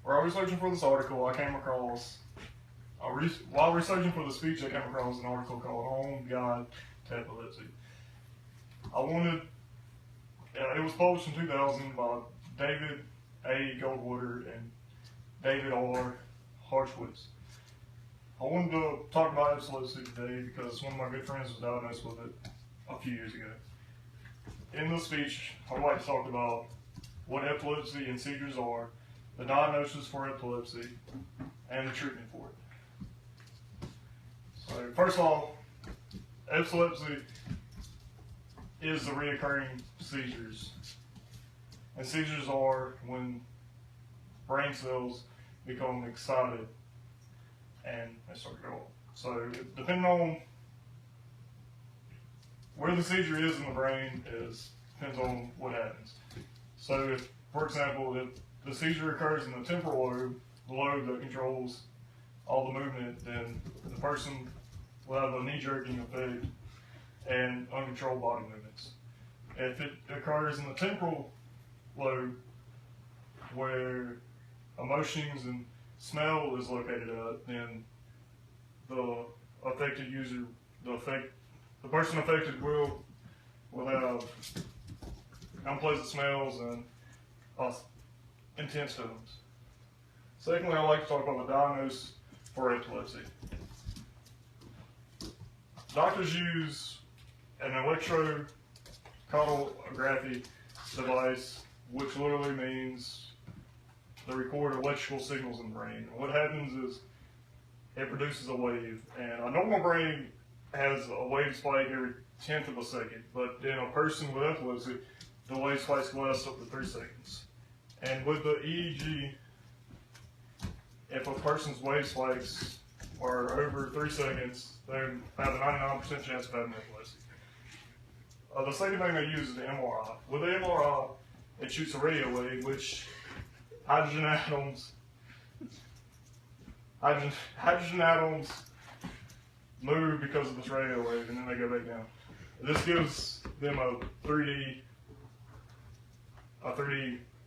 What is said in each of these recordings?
while researching for this article, I came across, while researching for the speech, I came across an article called Home Guide to Epilepsy. It was published in 2000 by David A. Goldwater and David R. Harchwitz. I wanted to talk about epilepsy today because one of my good friends was diagnosed with it a few years ago. In this speech, I would like to talk about what epilepsy and seizures are, the diagnosis for epilepsy, and the treatment for it. So, first of all, epilepsy is the reoccurring seizures. And seizures are when brain cells become excited and they start to go up. So, depending on where the seizure is in the brain depends on what happens. So, if, for example, if the seizure occurs in the temporal lobe, the lobe that controls all the movement, then the person will have a knee-jerking effect and uncontrolled body movements. If it occurs in the temporal lobe, where emotions and smell is located at, then the affected user, the person affected will have unpleasant smells and intense feelings. Secondly, I'd like to talk about the diagnosis for epilepsy. Doctors use an electrocardiography device, which literally means they record electrical signals in the brain. What happens is it produces a wave, and a normal brain has a wave spike every 10th of a second, but in a person with epilepsy, the wave spikes last up to 3 seconds. And with the EEG, if a person's wave spikes are over 3 seconds, they have a 99% chance of having epilepsy. The second thing they use is the MRI. With the MRI, it shoots a radio wave, which hydrogen atoms move because of this radio wave, and then they go back down. This gives them a 3D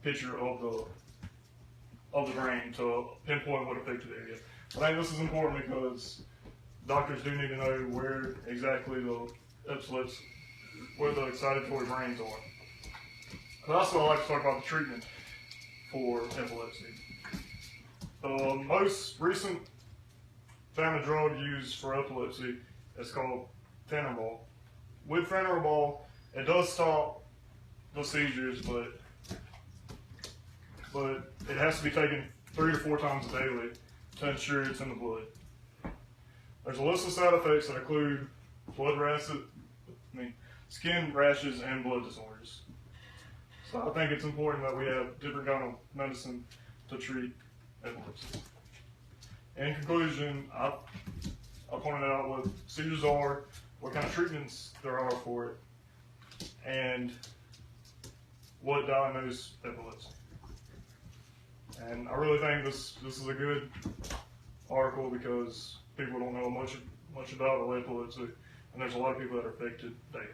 picture of the brain to pinpoint what affected area. I think this is important because doctors do need to know where exactly where the excitatory brains are. And also, I'd like to talk about the treatment for epilepsy. The most recent family drug used for epilepsy is called Phenerval. With Phenerval, it does stop the seizures, but it has to be taken 3 to 4 times daily to ensure it's in the blood. There's a list of side effects that include skin rashes and blood disorders. So I think it's important that we have different kind of medicine to treat epilepsy. In conclusion, I pointed out what seizures are, what kind of treatments there are for it, and what diagnose epilepsy. And I really think this is a good article because people don't know much about epilepsy, and there's a lot of people that are affected daily.